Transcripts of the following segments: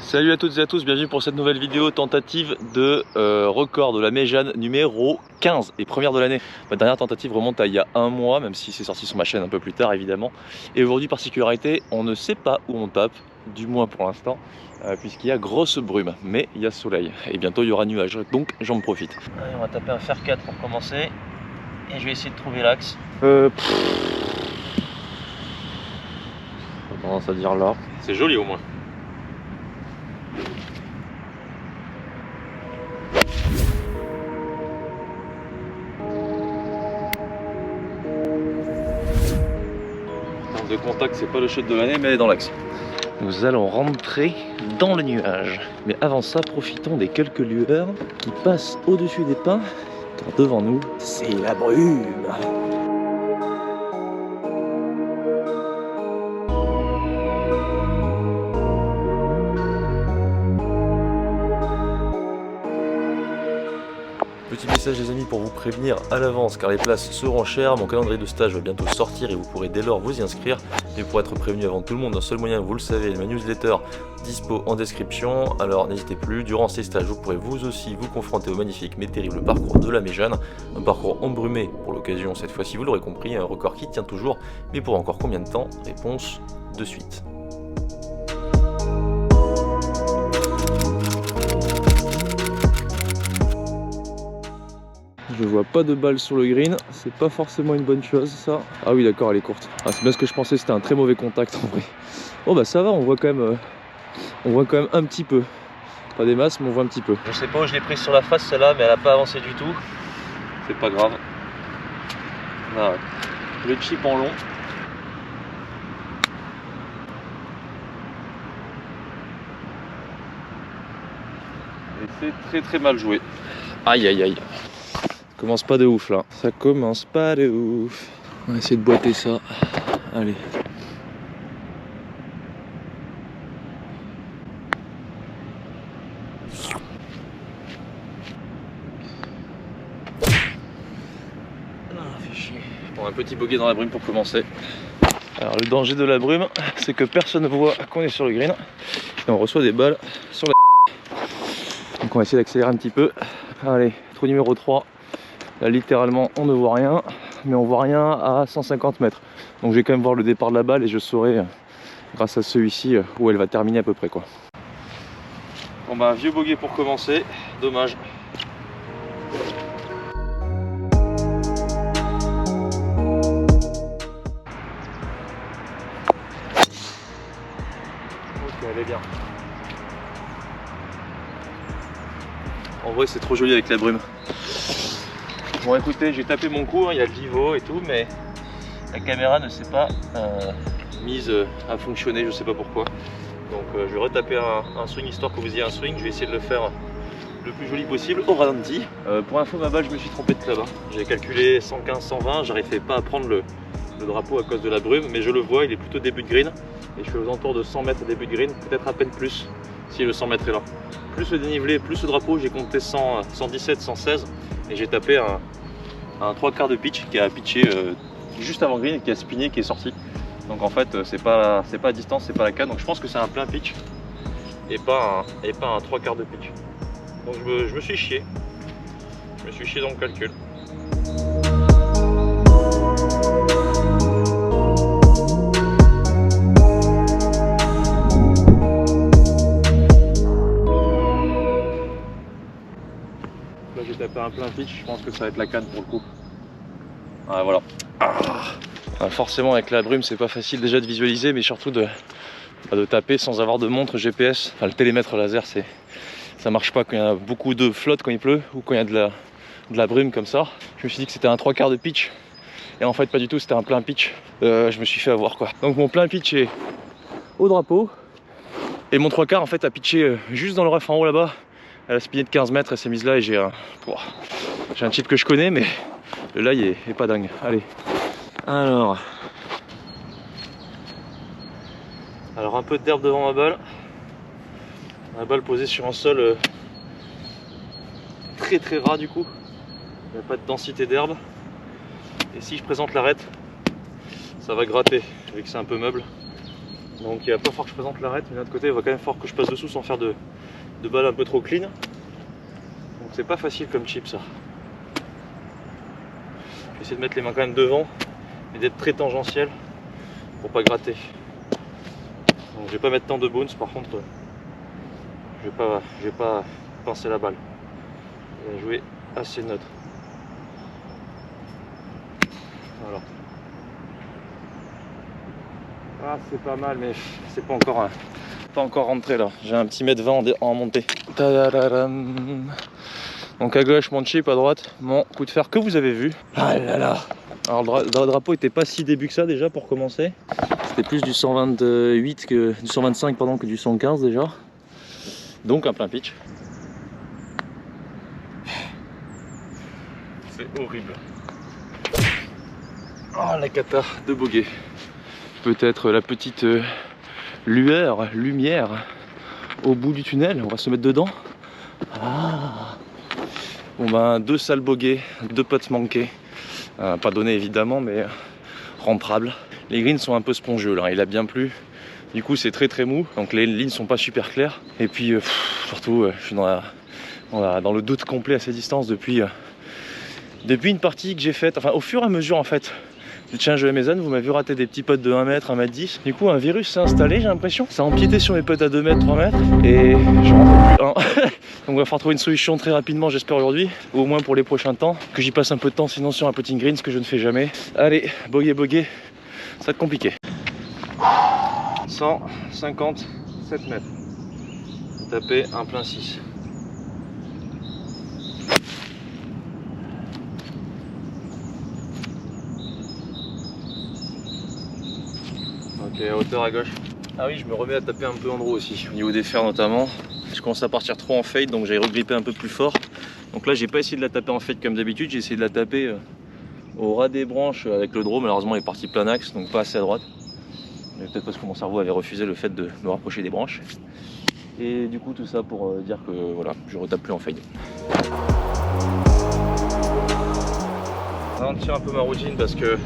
Salut à toutes et à tous, bienvenue pour cette nouvelle vidéo tentative de record de la Méjane numéro 15 et première de l'année. Ma dernière tentative remonte à il y a un mois, même si c'est sorti sur ma chaîne un peu plus tard évidemment. Et aujourd'hui, particularité, on ne sait pas où on tape, du moins pour l'instant, puisqu'il y a grosse brume, mais il y a soleil. Et bientôt il y aura nuage, donc j'en profite. Allez, on va taper un fer 4 pour commencer. Et je vais essayer de trouver l'axe. J'ai tendance à dire là. C'est joli au moins. De contact, c'est pas le shot de l'année, mais elle est dans l'axe. Nous allons rentrer dans le nuage. Mais avant ça, profitons des quelques lueurs qui passent au-dessus des pins. Car devant nous, c'est la brume. Petit message les amis pour vous prévenir à l'avance car les places seront chères, mon calendrier de stage va bientôt sortir et vous pourrez dès lors vous y inscrire. Et pour être prévenu avant tout le monde, un seul moyen, vous le savez, ma newsletter dispo en description. Alors n'hésitez plus, durant ces stages vous pourrez vous aussi vous confronter au magnifique mais terrible parcours de la Méjane. Un parcours embrumé pour l'occasion cette fois-ci, vous l'aurez compris, un record qui tient toujours. Mais pour encore combien de temps? Réponse de suite. Je vois pas de balle sur le green, c'est pas forcément une bonne chose ça. Ah oui d'accord, elle est courte. Ah, c'est bien ce que je pensais, c'était un très mauvais contact en vrai. Oh bah ça va, on voit quand même un petit peu. Pas des masses mais on voit un petit peu. Je sais pas où je l'ai prise sur la face celle-là, mais elle a pas avancé du tout. C'est pas grave. Là, le chip en long. Et c'est très mal joué. Aïe aïe aïe. Ça commence pas de ouf là. Ça commence pas de ouf. On va essayer de boiter ça. Allez. Fait chier. Bon, un petit bogey dans la brume pour commencer. Alors le danger de la brume, c'est que personne ne voit qu'on est sur le green et on reçoit des balles sur la. Donc on va essayer d'accélérer un petit peu. Allez, trou numéro 3. Là littéralement on ne voit rien, mais on voit rien à 150 mètres. Donc je vais quand même voir le départ de la balle et je saurai grâce à celui-ci où elle va terminer à peu près quoi. Bon bah vieux bogey pour commencer, dommage. Ok, elle est bien. En vrai c'est trop joli avec la brume. Bon écoutez, j'ai tapé mon coup, hein, il y a le vivo et tout, mais la caméra ne s'est pas mise à fonctionner, je sais pas pourquoi. Donc je vais retaper un swing histoire que vous ayez un swing. Je vais essayer de le faire le plus joli possible au ralenti. Pour info, ma balle, je me suis trompé de clave. J'ai calculé 115-120, j'arrivais pas à prendre le drapeau à cause de la brume, mais je le vois, il est plutôt début de green. Et je suis aux alentours de 100 mètres début de green, peut-être à peine plus si le 100 mètres est là. Plus le dénivelé, plus le drapeau, j'ai compté 117, 116 et j'ai tapé un 3/4 de pitch qui a pitché juste avant green et qui a spiné, qui est sorti. Donc en fait c'est pas à distance, c'est pas la canne, donc je pense que c'est un plein pitch et pas un 3/4 de pitch. Donc je me suis chié. Je me suis chié dans le calcul. Là j'ai tapé un plein pitch, je pense que ça va être la canne pour le coup. Ah, voilà. Ah, forcément avec la brume c'est pas facile déjà de visualiser, mais surtout de taper sans avoir de montre GPS. Enfin, le télémètre laser ça marche pas quand il y a beaucoup de flotte, quand il pleut ou quand il y a de la brume comme ça. Je me suis dit que c'était un 3/4 de pitch et en fait pas du tout, c'était un plein pitch. Je me suis fait avoir quoi. Donc mon plein pitch est au drapeau et mon 3/4 en fait a pitché juste dans le ref en haut là-bas. Elle a spiné de 15 mètres, elle s'est mise là et j'ai un chip que je connais, mais le lie est pas dingue. Allez. Alors un peu d'herbe devant ma balle. La balle posée sur un sol très ras du coup. Il n'y a pas de densité d'herbe. Et si je présente l'arête, ça va gratter, vu que c'est un peu meuble. Donc il va pas fort que je présente l'arête, mais d'un autre côté il va quand même fort que je passe dessous sans faire de balle un peu trop clean. Donc c'est pas facile comme chip ça. Je vais essayer de mettre les mains quand même devant et d'être très tangentiel pour pas gratter. Donc je vais pas mettre tant de bounce, par contre je vais pas pincer la balle. Je vais jouer assez neutre. Voilà. Ah, c'est pas mal, mais c'est pas encore rentré là. J'ai un petit mètre 20 en montée. Tadadadam. Donc à gauche mon chip, à droite mon coup de fer que vous avez vu. Ah là là. Alors le drapeau était pas si début que ça déjà pour commencer. C'était plus du 128 que du 125 pardon, que du 115 déjà. Donc un plein pitch. C'est horrible. Oh la cata de bogey. Peut-être la petite lumière au bout du tunnel. On va se mettre dedans. Ah. Bon ben 2 sales bogeys, 2 putts manqués. Pas donné évidemment, mais rentrable. Les greens sont un peu spongieux là, il a bien plu. Du coup c'est très mou, donc les lignes sont pas super claires. Et puis surtout je suis dans le doute complet à ces distances depuis une partie que j'ai faite, enfin au fur et à mesure en fait. Du challenge de Amazon, vous m'avez vu rater des petits putts de 1 mètre, 1 mètre 10. Du coup, un virus s'est installé, j'ai l'impression. Ça a empiété sur mes putts à 2 mètres, 3 mètres. Et je rentre plus un. Donc, il va falloir trouver une solution très rapidement, j'espère aujourd'hui. Ou au moins pour les prochains temps. Que j'y passe un peu de temps, sinon sur un putting green, ce que je ne fais jamais. Allez, bogey. Ça va être compliqué. 157 mètres. Taper un plein 6. Ok, à hauteur à gauche. Ah oui, je me remets à taper un peu en draw aussi, au niveau des fers notamment. Je commence à partir trop en fade, donc j'ai regripé un peu plus fort. Donc là, j'ai pas essayé de la taper en fade comme d'habitude, j'ai essayé de la taper au ras des branches avec le draw. Malheureusement, il est parti plein axe, donc pas assez à droite. Mais peut-être parce que mon cerveau avait refusé le fait de me rapprocher des branches. Et du coup, tout ça pour dire que voilà, je retape plus en fade. Ralentir un peu ma routine parce que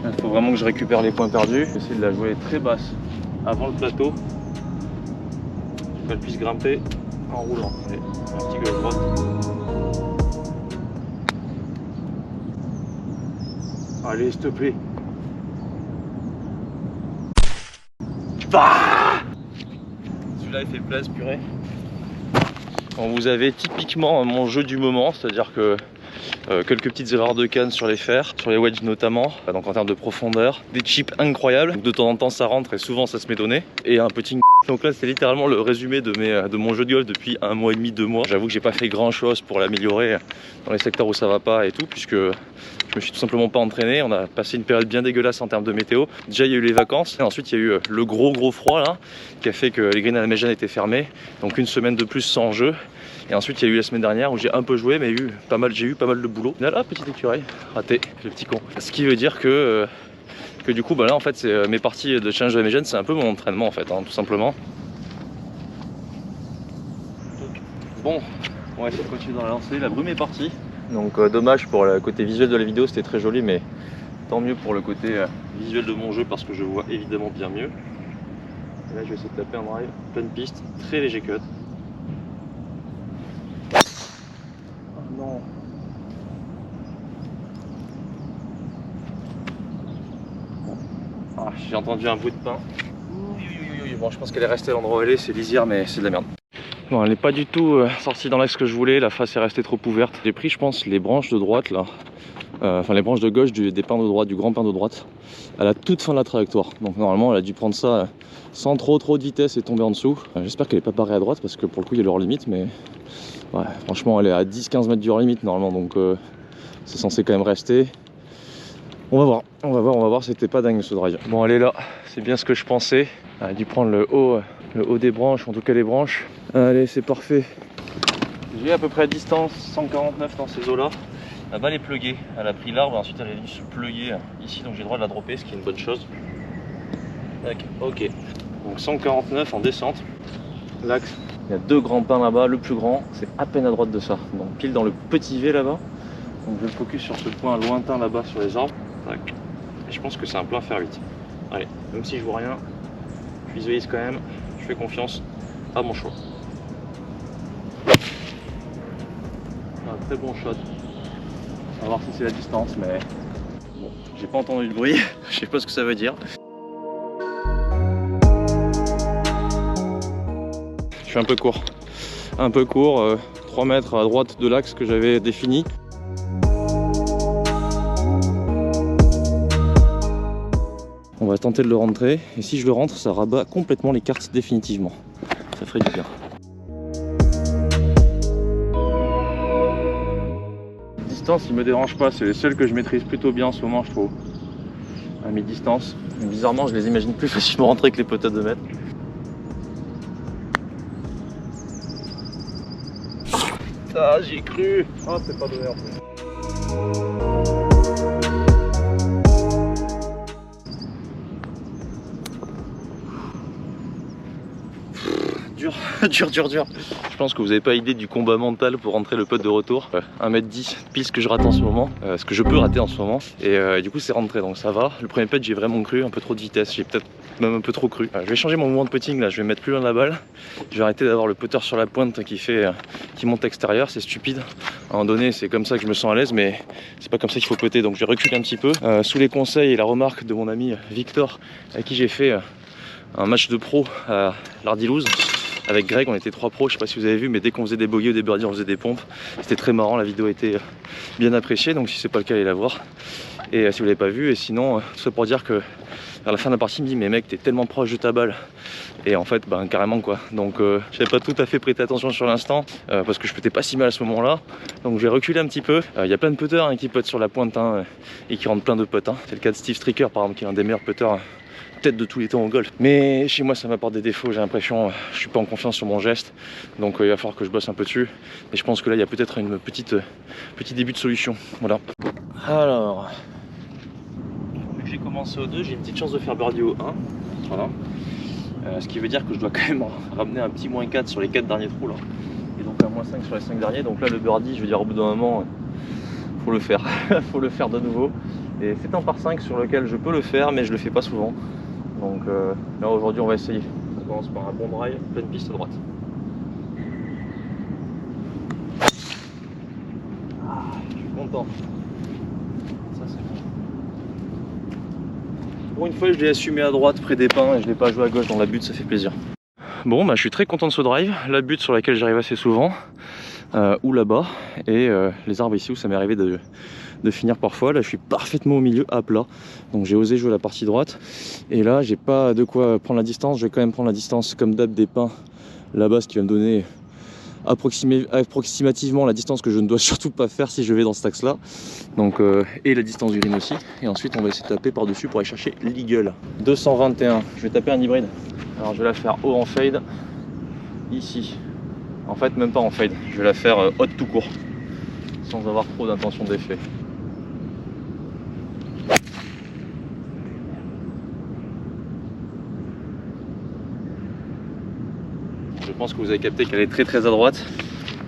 il faut vraiment que je récupère les points perdus. J'essaie de la jouer très basse avant le plateau pour qu'elle puisse grimper en roulant. Allez, un petit gauche droite. Allez, s'il te plaît. Ah, celui-là il fait place, purée. Quand vous avez typiquement mon jeu du moment, c'est-à-dire que quelques petites erreurs de canne sur les fers, sur les wedges notamment, donc en termes de profondeur, des chips incroyables, donc de temps en temps ça rentre et souvent ça se met donné, et un petit. Donc là c'est littéralement le résumé de mon jeu de golf depuis 1 mois et demi, 2 mois. J'avoue que j'ai pas fait grand chose pour l'améliorer dans les secteurs où ça va pas et tout, puisque je me suis tout simplement pas entraîné. On a passé une période bien dégueulasse en termes de météo. Déjà il y a eu les vacances, et ensuite il y a eu le gros froid là, qui a fait que les greens à la Méjane étaient fermés, donc une semaine de plus sans jeu. Et ensuite il y a eu la semaine dernière où j'ai un peu joué, mais j'ai eu pas mal de boulot. Là, petite écureuil, raté, le petit con. Ce qui veut dire que du coup bah là en fait c'est mes parties de challenge de la Méjane, c'est un peu mon entraînement en fait, hein, tout simplement. Bon, on va essayer de continuer dans la lancée, la brume est partie. Donc dommage pour le côté visuel de la vidéo, c'était très joli, mais tant mieux pour le côté visuel de mon jeu parce que je vois évidemment bien mieux. Et là je vais essayer de taper un drive, pleine piste, très léger cut. Oh non. Ah, j'ai entendu un bout de pain. Bon, je pense qu'elle est restée à l'endroit où elle est, c'est lisière, mais c'est de la merde. Bon, elle n'est pas du tout sortie dans l'axe que je voulais, la face est restée trop ouverte. J'ai pris, je pense, les branches de droite là, enfin les branches de gauche des pins de droite, du grand pin de droite, à la toute fin de la trajectoire. Donc normalement, elle a dû prendre ça sans trop de vitesse et tomber en dessous. J'espère qu'elle n'est pas barrée à droite parce que pour le coup, il y a le hors limite, mais ouais, franchement, elle est à 10-15 mètres du hors limite normalement, donc c'est censé quand même rester. On va voir, c'était pas dingue ce drive. Bon, elle est là, c'est bien ce que je pensais. Elle a dû prendre le haut des branches, en tout cas les branches. Allez, c'est parfait. J'ai à peu près à distance 149 dans ces eaux là. La balle est pluguée, elle a pris l'arbre, ensuite elle est venue se pluguer ici, donc j'ai le droit de la dropper, ce qui est une bonne chose. Ok, donc 149 en descente. L'axe, il y a 2 grands pins là-bas, le plus grand, c'est à peine à droite de ça. Donc pile dans le petit V là-bas. Donc je me focus sur ce point lointain là-bas sur les arbres. Tac. Et je pense que c'est un plein fer 8. Allez, même si je vois rien, Je visualise quand même, je fais confiance à mon choix. Un très bon shot. On va voir si c'est la distance, mais bon, j'ai pas entendu de bruit, je sais pas ce que ça veut dire. Je suis un peu court, 3 mètres à droite de l'axe que j'avais défini. On va tenter de le rentrer, et si je le rentre, ça rabat complètement les cartes définitivement. Ça ferait du bien. Distance, il me dérange pas, c'est les seuls que je maîtrise plutôt bien en ce moment, je trouve. À mi-distance. Bizarrement, je les imagine plus facilement rentrer que les potes à 2 mètres. Ah, j'y ai cru. Ah, c'est pas donné en plus. Dur. Je pense que vous n'avez pas idée du combat mental pour rentrer le putt de retour. 1m10 pile ce que je rate en ce moment, ce que je peux rater en ce moment. Et du coup c'est rentré, donc ça va. Le premier putt j'ai vraiment cru, un peu trop de vitesse, j'ai peut-être même un peu trop cru. Je vais changer mon mouvement de putting là, je vais mettre plus loin de la balle. Je vais arrêter d'avoir le putter sur la pointe qui monte extérieur, c'est stupide. À un moment donné c'est comme ça que je me sens à l'aise, mais c'est pas comme ça qu'il faut putter, donc je vais reculer un petit peu. Sous les conseils et la remarque de mon ami Victor, avec qui j'ai fait un match de pro à l'Ardilouse. Avec Greg, on était 3 pros, je sais pas si vous avez vu, mais dès qu'on faisait des bogeys ou des birdies, on faisait des pompes. C'était très marrant, la vidéo était bien appréciée, donc si c'est pas le cas, allez la voir. Et si vous l'avez pas vu, et sinon, tout ça pour dire que vers la fin de la partie, il me dit mais mec, t'es tellement proche de ta balle. Et en fait, ben carrément quoi. Donc j'avais pas tout à fait prêté attention sur l'instant, parce que je putais pas si mal à ce moment-là. Donc j'ai reculé un petit peu. Il y a plein de putters qui puttent sur la pointe et qui rentrent plein de putts. C'est le cas de Steve Stricker par exemple, qui est un des meilleurs putters de tous les temps au golf. Mais chez moi ça m'apporte des défauts, j'ai l'impression, je suis pas en confiance sur mon geste, donc il va falloir que je bosse un peu dessus, et je pense que là il y a peut-être une petit début de solution. Voilà. Alors, vu que j'ai commencé au 2, j'ai une petite chance de faire birdie au 1, voilà. Ce qui veut dire que je dois quand même ramener un petit -4 sur les 4 derniers trous là, et donc un -5 sur les 5 derniers, donc là le birdie, je veux dire au bout d'un moment, faut le faire, faut le faire de nouveau, et c'est un par 5 sur lequel je peux le faire, mais je le fais pas souvent. Donc là aujourd'hui on va essayer. On commence par un bon drive, pleine piste à droite. Ah, je suis content. Ça c'est bon. Pour une fois je l'ai assumé à droite près des pins et je l'ai pas joué à gauche dans la butte, ça fait plaisir. Bon bah je suis très content de ce drive, la butte sur laquelle j'arrive assez souvent, ou là-bas, et les arbres ici où ça m'est arrivé de finir parfois. Là je suis parfaitement au milieu à plat, donc j'ai osé jouer la partie droite, et là j'ai pas de quoi prendre la distance. Je vais quand même prendre la distance comme d'hab des pins là-bas, ce qui va me donner approximativement la distance que je ne dois surtout pas faire si je vais dans cet axe là, donc et la distance du green aussi, et ensuite on va essayer de taper par dessus pour aller chercher l'eagle. 221, je vais taper un hybride. Alors je vais la faire haut en fade ici, en fait même pas en fade, je vais la faire haute tout court sans avoir trop d'intention d'effet. Je pense que vous avez capté qu'elle est très à droite.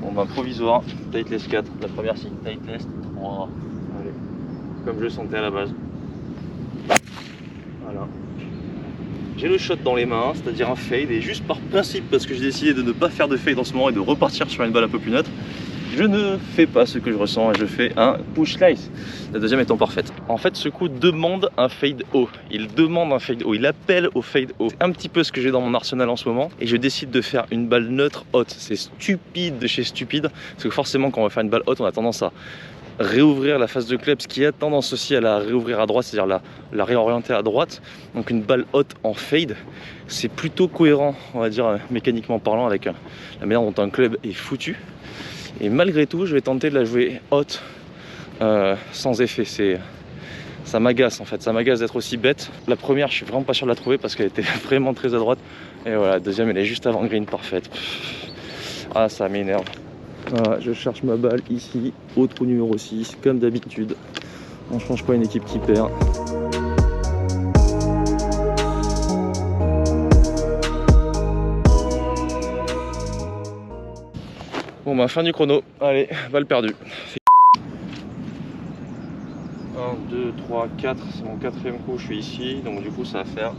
Bon ben provisoire, tightless 4, la première signe tightless. Voilà. Allez, comme je le sentais à la base. Voilà. J'ai le shot dans les mains, c'est-à-dire un fade, et juste par principe, parce que j'ai décidé de ne pas faire de fade en ce moment et de repartir sur une balle un peu plus neutre, je ne fais pas ce que je ressens et je fais un push slice, la deuxième étant parfaite. En fait ce coup demande un fade haut, il demande un fade haut, il appelle au fade haut. C'est un petit peu ce que j'ai dans mon arsenal en ce moment, et je décide de faire une balle neutre haute. C'est stupide de chez stupide, parce que forcément quand on va faire une balle haute on a tendance à réouvrir la face de club, ce qui a tendance aussi à la réouvrir à droite, c'est-à-dire la réorienter à droite. Donc une balle haute en fade, c'est plutôt cohérent, on va dire mécaniquement parlant, avec la manière dont un club est foutu. Et malgré tout, je vais tenter de la jouer haute sans effet. Ça m'agace en fait, ça m'agace d'être aussi bête. La première, je suis vraiment pas sûr de la trouver parce qu'elle était vraiment très à droite. Et voilà, la deuxième, elle est juste avant green, parfaite. Ah, ça m'énerve. Voilà, je cherche ma balle ici, au trou numéro 6, comme d'habitude. On change pas une équipe qui perd. Bon bah fin du chrono, allez, balle perdue. 1, 2, 3, 4, c'est mon 4e coup, je suis ici, donc du coup ça va faire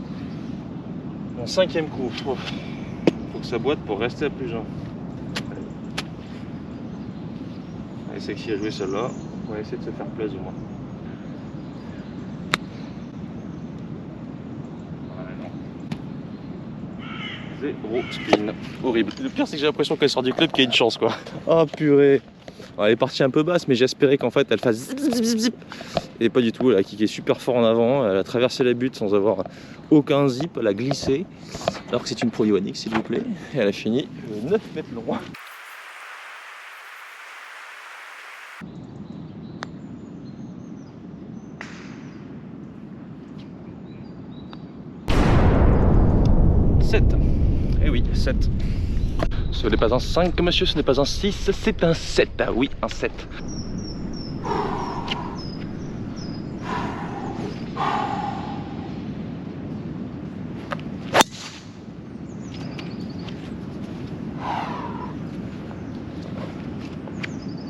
Mon 5e coup. Faut que ça boite pour rester à plus 1. Elle est sexy à jouer celle-là. On va essayer de se faire plaisir au moins. Zéro spin. Horrible. Le pire c'est que j'ai l'impression qu'elle sort du club qu'il y a une chance quoi. Oh purée. Alors, elle est partie un peu basse mais j'espérais qu'en fait elle fasse zip zip zip zip. Et pas du tout, elle a kické super fort en avant, elle a traversé la butte sans avoir aucun zip, elle a glissé. Alors que c'est une Pro Ioniq s'il vous plaît. Et elle a fini le 9 mètres droit. Eh oui, 7. Ce n'est pas un 5, monsieur, ce n'est pas un 6, c'est un 7. Ah oui, un 7.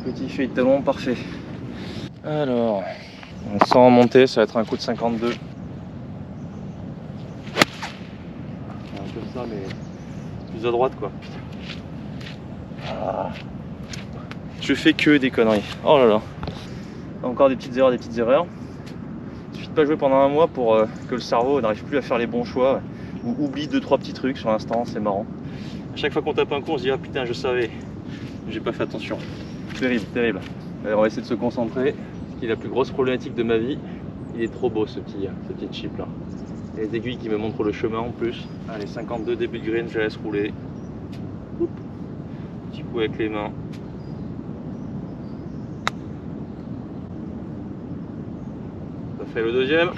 Petit feuille de talon, parfait. Alors, sans remonter, ça va être un coup de 52. Un peu ça, mais plus à droite quoi. Ah. Je fais que des conneries. Oh là là. Encore des petites erreurs, Il suffit de pas jouer pendant un mois pour que le cerveau n'arrive plus à faire les bons choix ou oublie 2-3 petits trucs sur l'instant, c'est marrant. À chaque fois qu'on tape un coup, on se dit ah putain je savais, j'ai pas fait attention. Terrible, terrible. Allez, on va essayer de se concentrer. Ce qui est la plus grosse problématique de ma vie, il est trop beau ce petit chip là. Et les aiguilles qui me montrent le chemin en plus. Allez, 52 début de green, je laisse rouler. Oup. Petit coup avec les mains. Ça fait le deuxième.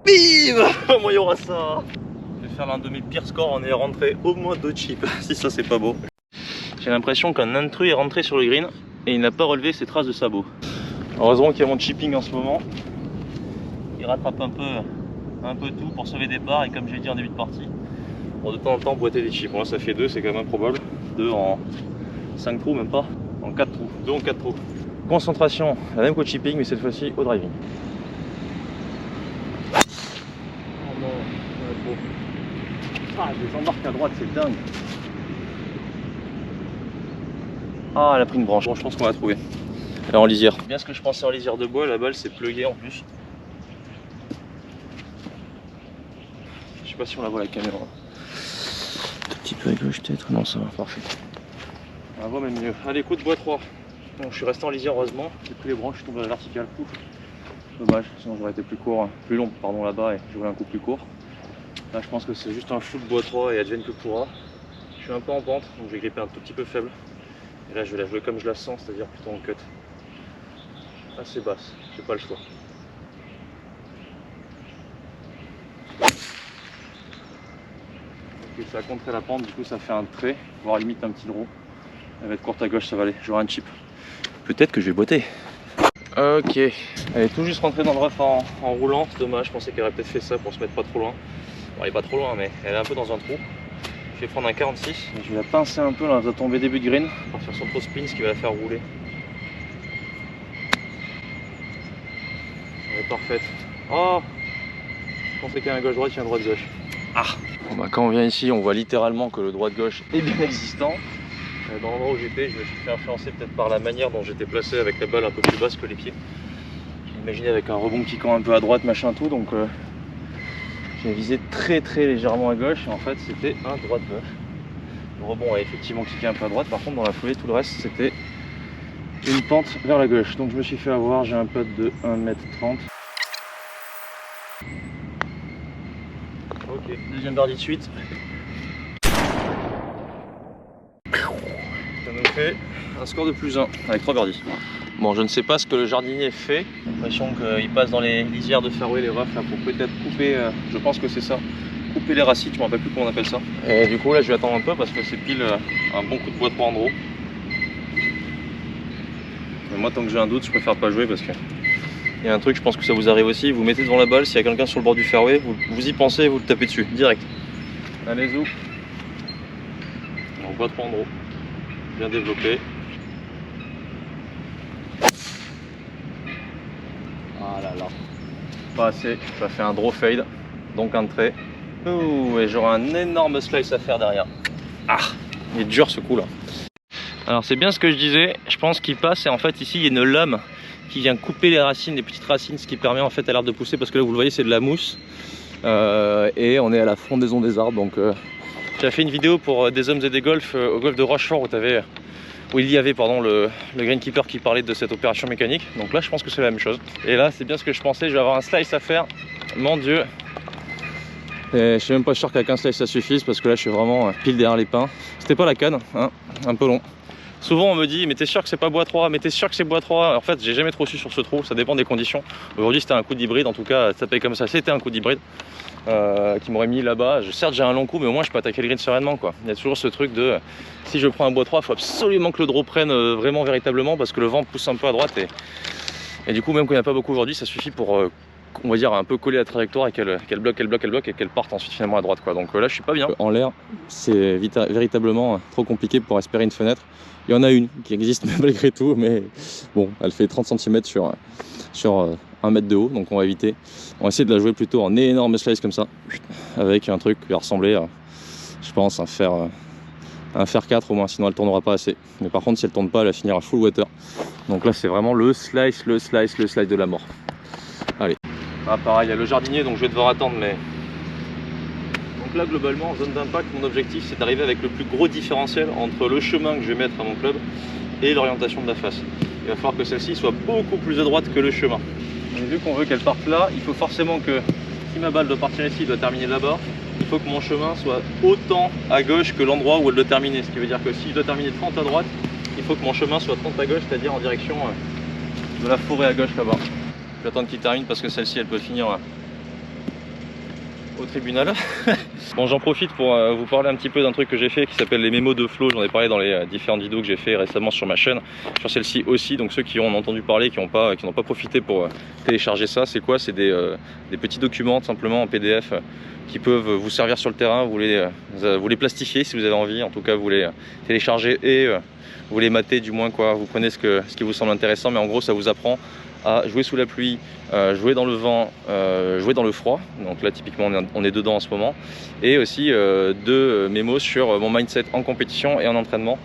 Bim. Au moins il y aura ça. Je vais faire l'un de mes pires scores en ayant rentré au moins 2 chips. Si ça c'est pas beau. J'ai l'impression qu'un intrus est rentré sur le green et il n'a pas relevé ses traces de sabot. Heureusement qu'il y a mon chipping en ce moment. Il rattrape un peu tout pour sauver des parts et comme j'ai dit en début de partie, bon, de temps en temps boiter des chips. Moi ça fait 2, c'est quand même improbable. 2 en 5 trous, même pas, en 4 trous. 2 en 4 trous. Concentration, la même qu'au chipping mais cette fois-ci au driving. Oh non, ah, je les embarque à droite, c'est dingue. Ah, elle a pris une branche. Bon, je pense qu'on va trouver. Elle est en lisière. Bien ce que je pensais en lisière de bois, la balle s'est pluguée en plus. Je sais pas si on la voit à la caméra. Un petit peu à gauche peut-être. Non, ça va, parfait. On la voit même mieux. Allez, coup de bois 3. Bon, je suis resté en lisière heureusement. J'ai pris les branches, je suis tombé à la verticale. Ouf. Dommage, sinon j'aurais été plus court, plus long pardon là-bas et j'aurais un coup plus court. Là, je pense que c'est juste un flou de bois 3 et advienne que pourra. Je suis un peu en pente, donc je vais gripper un tout petit peu faible. Et là je vais la jouer comme je la sens, c'est-à-dire plutôt en cut. Assez basse, j'ai pas le choix. Ok, ça a contré la pente, du coup ça fait un trait, voire limite un petit draw. Elle va être courte à gauche, ça va aller, j'aurai un chip. Peut-être que je vais botter. Ok, elle est tout juste rentrée dans le rough en roulant, c'est dommage, je pensais qu'elle aurait peut-être fait ça pour se mettre pas trop loin. Bon, elle est pas trop loin, mais elle est un peu dans un trou. Je vais prendre un 46 et je vais la pincer un peu, là, elle va tomber début de green, partir sur trop spin, ce qui va la faire rouler. Elle est parfaite. Oh, je pensais qu'il y a un gauche-droite, il y a un droite-gauche. Ah bon bah, quand on vient ici, on voit littéralement que le droite-gauche est bien existant. Dans l'endroit où j'étais, je me suis fait influencer peut-être par la manière dont j'étais placé avec la balle un peu plus basse que les pieds. J'imaginais avec un rebond piquant un peu à droite, machin tout, donc j'ai visé très légèrement à gauche et en fait c'était un droite-gauche. Le rebond a effectivement kické un peu à droite, par contre dans la foulée tout le reste c'était une pente vers la gauche. Donc je me suis fait avoir, j'ai un putt de 1m30. Ok, deuxième birdie de suite. Ça nous fait un score de plus 1 avec 3 birdies. Bon, je ne sais pas ce que le jardinier fait. J'ai l'impression qu'il passe dans les lisières de fairway, les roughs, là, pour peut-être couper, je pense que c'est ça, couper les racines, je ne me rappelle plus comment on appelle ça. Et du coup, là, je vais attendre un peu parce que c'est pile un bon coup de bois 3 en draw. Mais moi, tant que j'ai un doute, je préfère pas jouer parce que il y a un truc, je pense que ça vous arrive aussi. Vous mettez devant la balle, s'il y a quelqu'un sur le bord du fairway, vous y pensez et vous le tapez dessus, direct. Allez, zou. On voit 3 en draw. Bien développé. Ah là là. Pas assez, ça fait un draw fade. donc un trait. Ouh, et j'aurai un énorme slice à faire derrière. Ah, il est dur ce coup là. Alors c'est bien ce que je disais, je pense qu'il passe et en fait ici il y a une lame qui vient couper les racines, les petites racines, ce qui permet en fait à l'arbre de pousser, parce que là vous le voyez c'est de la mousse et on est à la frondaison des arbres. Donc j'ai fait une vidéo pour des hommes et des golfs au golfe de Rochefort où il y avait le greenkeeper qui parlait de cette opération mécanique. Donc là je pense que c'est la même chose. Et là c'est bien ce que je pensais, je vais avoir un slice à faire, mon dieu. Et je suis même pas sûr qu'avec un slice ça suffise, parce que là je suis vraiment pile derrière les pins. C'était pas la canne, hein, un peu long. Souvent on me dit mais t'es sûr que c'est pas bois 3, mais t'es sûr que c'est bois 3. En fait j'ai jamais trop su sur ce trou, ça dépend des conditions. Aujourd'hui c'était un coup d'hybride, en tout cas ça paye comme ça, c'était un coup d'hybride qui m'aurait mis là-bas. Certes j'ai un long coup, mais au moins je peux attaquer le green sereinement quoi. Il y a toujours ce truc de si je prends un bois 3, il faut absolument que le draw prenne vraiment véritablement, parce que le vent pousse un peu à droite et du coup même quand il n'y en a pas beaucoup aujourd'hui, ça suffit pour on va dire un peu coller la trajectoire et qu'elle bloque et qu'elle parte ensuite finalement à droite quoi. Donc là je suis pas bien. En l'air c'est véritablement trop compliqué pour espérer une fenêtre. Il y en a une qui existe malgré tout, mais bon, elle fait 30 cm sur 1 mètre de haut, donc on va éviter. On va essayer de la jouer plutôt en énorme slice comme ça, avec un truc qui va ressembler à, je pense, un fer 4 au moins, sinon elle tournera pas assez. Mais par contre si elle tourne pas, elle va finir à full water. Donc là c'est vraiment le slice de la mort. Allez. Ah pareil, il y a le jardinier, donc je vais devoir attendre, mais... Donc là globalement en zone d'impact, mon objectif c'est d'arriver avec le plus gros différentiel entre le chemin que je vais mettre à mon club et l'orientation de la face. Il va falloir que celle-ci soit beaucoup plus à droite que le chemin. Et vu qu'on veut qu'elle parte là, il faut forcément que, si ma balle doit partir ici, elle doit terminer là-bas, il faut que mon chemin soit autant à gauche que l'endroit où elle doit terminer. Ce qui veut dire que si je dois terminer 30 à droite, il faut que mon chemin soit 30 à gauche, c'est-à-dire en direction de la forêt à gauche là-bas. Je vais attendre qu'il termine parce que celle-ci elle peut finir au tribunal. Bon, j'en profite pour vous parler un petit peu d'un truc que j'ai fait qui s'appelle les mémos de flow. J'en ai parlé dans les différentes vidéos que j'ai fait récemment sur ma chaîne, sur celle-ci aussi. Donc ceux qui ont entendu parler, qui n'ont pas profité pour télécharger ça, c'est quoi? C'est des petits documents simplement en PDF qui peuvent vous servir sur le terrain. Vous les plastifiez si vous avez envie. En tout cas vous les téléchargez et vous les matez du moins quoi. Vous prenez ce qui vous semble intéressant, mais en gros ça vous apprend à jouer sous la pluie, jouer dans le vent, jouer dans le froid. Donc là typiquement on est dedans en ce moment. Et aussi deux mémos sur mon mindset en compétition et en entraînement.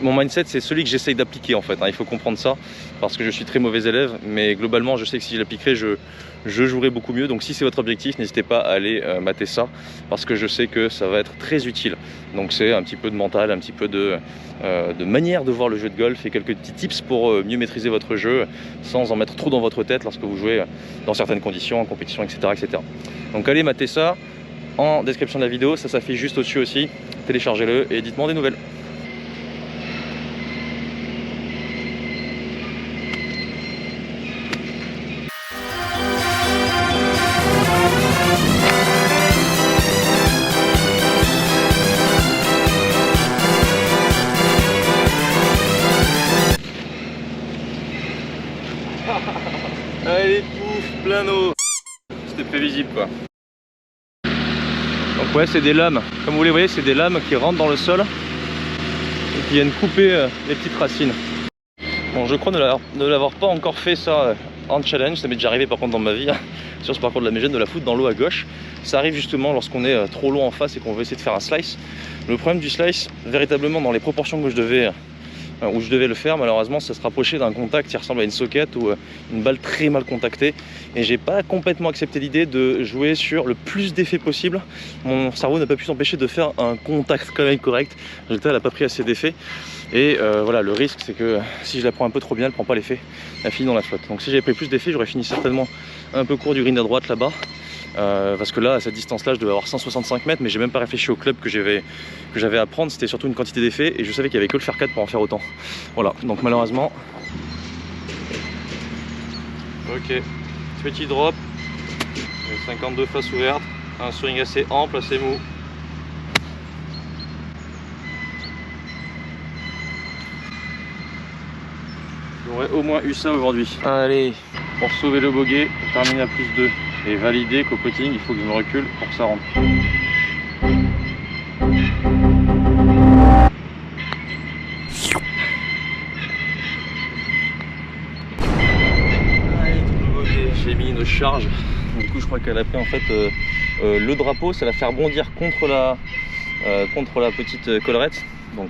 Mon mindset c'est celui que j'essaye d'appliquer en fait, hein. Il faut comprendre ça parce que je suis très mauvais élève, mais globalement je sais que si je l'appliquerai je jouerai beaucoup mieux. Donc si c'est votre objectif, n'hésitez pas à aller mater ça, parce que je sais que ça va être très utile. Donc c'est un petit peu de mental, un petit peu de manière de voir le jeu de golf et quelques petits tips pour mieux maîtriser votre jeu sans en mettre trop dans votre tête lorsque vous jouez dans certaines conditions, en compétition, etc. Donc allez mater ça en description de la vidéo, ça s'affiche juste au-dessus aussi. Téléchargez-le et dites-moi des nouvelles. Allez, pouf, plein d'eau. C'était prévisible quoi. Donc ouais, c'est des lames. Comme vous les voyez, c'est des lames qui rentrent dans le sol et qui viennent couper les petites racines. Bon, je crois ne l'avoir pas encore fait ça en challenge. Ça m'est déjà arrivé par contre dans ma vie, sur ce parcours de la Mégène, de la foutre dans l'eau à gauche. Ça arrive justement lorsqu'on est trop long en face et qu'on veut essayer de faire un slice. Le problème du slice, véritablement dans les proportions que je devais le faire, malheureusement ça se rapprochait d'un contact qui ressemble à une socket ou une balle très mal contactée, et j'ai pas complètement accepté l'idée de jouer sur le plus d'effets possible. Mon cerveau n'a pas pu s'empêcher de faire un contact quand même correct. Résultat, elle n'a pas pris assez d'effets, et voilà, le risque c'est que si je la prends un peu trop bien, elle prend pas l'effet, elle finit dans la flotte. Donc si j'avais pris plus d'effets, j'aurais fini certainement un peu court du green à droite là-bas. Parce que là, à cette distance-là, je devais avoir 165 mètres, mais j'ai même pas réfléchi au club que j'avais à prendre. C'était surtout une quantité d'effets et je savais qu'il n'y avait que le fer 4 pour en faire autant. Voilà, donc malheureusement. Ok, petit drop, 52 faces ouvertes, un swing assez ample, assez mou. J'aurais au moins eu ça aujourd'hui. Allez, pour sauver le bogey, terminer à plus 2. Et valider qu'au putting il faut que je me recule pour que ça rentre. Allez, j'ai mis une charge Du coup je crois qu'elle a pris en fait le drapeau, ça l'a fait rebondir contre la petite collerette. Donc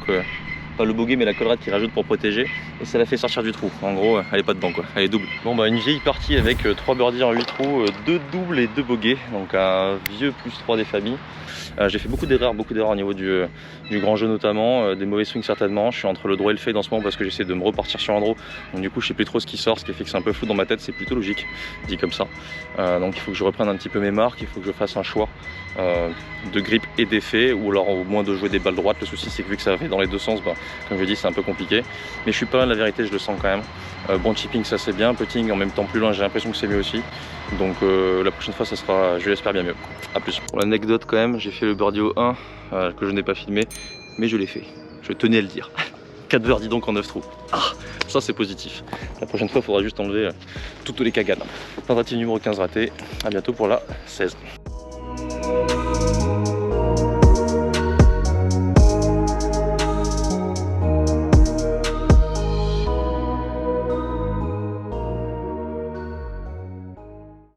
pas le bogey mais la collerette qui rajoute pour protéger, et ça l'a fait sortir du trou. En gros elle est pas dedans quoi, elle est double. Bon bah une vieille partie avec 3 birdies en 8 trous, 2 doubles et 2 bogeys, donc un vieux plus 3 des familles. J'ai fait beaucoup d'erreurs au niveau du grand jeu notamment, des mauvais swings certainement. Je suis entre le draw et le fade en ce moment parce que j'essaie de me repartir sur un draw. Donc du coup je sais plus trop ce qui sort, ce qui fait que c'est un peu flou dans ma tête, c'est plutôt logique dit comme ça. Donc il faut que je reprenne un petit peu mes marques, il faut que je fasse un choix de grip et d'effet, ou alors au moins de jouer des balles droites. Le souci c'est que vu que ça fait dans les deux sens, bah, comme je dis c'est un peu compliqué. Mais je suis pas loin de la vérité, je le sens quand même. Bon chipping ça c'est bien, putting en même temps plus loin j'ai l'impression que c'est mieux aussi. Donc la prochaine fois ça sera, je l'espère, bien mieux. A plus. Pour l'anecdote quand même, j'ai fait le birdie au 1 que je n'ai pas filmé, mais je l'ai fait. Je tenais à le dire. 4 birdies donc en 9 trous. Ah, ça c'est positif. La prochaine fois il faudra juste enlever toutes les caganes. Tentative numéro 15 ratée. A bientôt pour la 16.